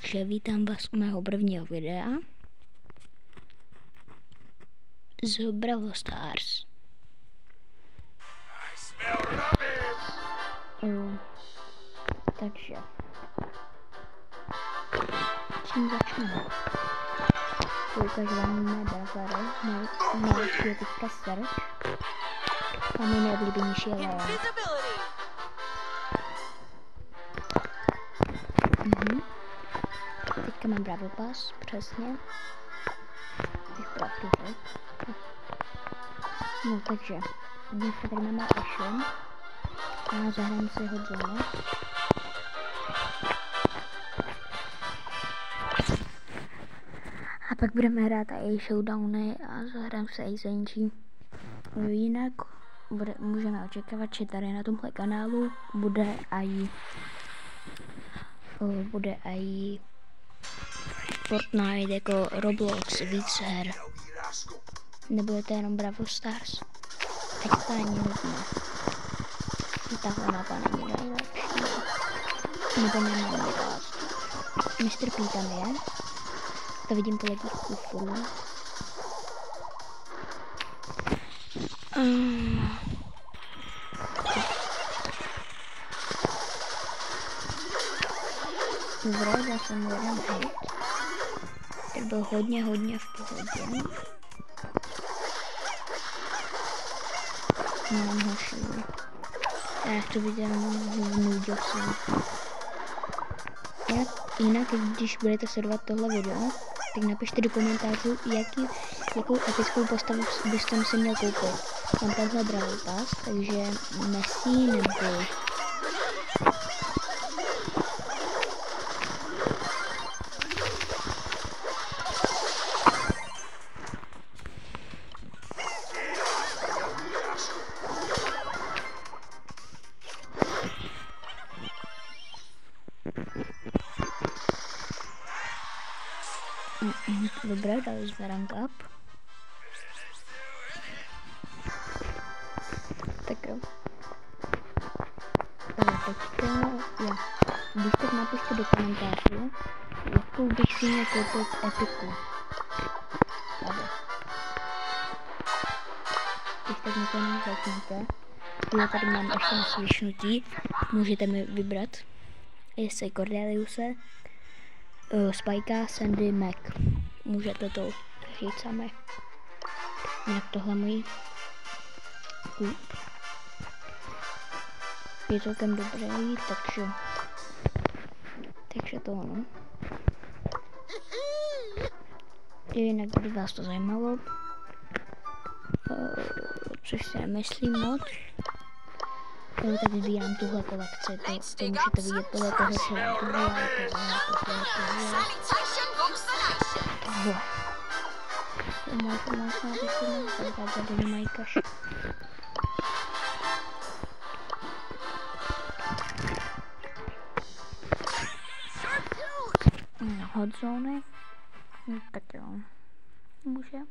Takže vítám vás u mého prvního videa z Brawl Stars. Takže čím začneme? Ukážu vám mé brazary, nejlepší je teďka Search a můj nejoblíbenější je Leon. Teďka mám Brawl Pass, přesně. Bych pravdu řekl. No takže, dneska tady máme Ashen a zahrajeme si ho zónu. A pak budeme hrát i showdowny a zahrajeme se i zenčí. Jinak můžeme očekávat, že tady na tomhle kanálu bude i Fortnite jako Roblox, víc her. Nebude to jenom Brawl Stars. Teď to ani nutné. Tahle mapa není nejlepší. Nebo nemám rád. Mr. P tam je. To vidím po jakých kufrů. Dobré, já jsem jeden hit. Tak byl hodně v pohodě. Mám hoši. Já chci vidět nudil jsem. Jinak, když budete sledovat tohle video, tak napište do komentářů, jakou epickou postavu byste si měl koupit. Mám tenhle Brawl Pass, takže Messi nebo dobré, dali jsme rank up. Tak jo. Teďka, když tak napište do komentářů, jakou bych si měl koupit epiku. Když tak mi to řekněte. Já tady mám ještě na slyšnutí, můžete mi vybrat, jestli Cordeliuse, Spikea, Sandy, Mac. Můžete to říct sami. Jak tohle můj kup. Je celkem dobrý, takže to ono. Jinak by vás to zajímalo, což si nemyslím moc, tak sbírám tuhle kolekci, to můžete vidět podle toho, co vám tohle. Možná bych si nemají kaš. Hot zóny, tak jo, můžeme.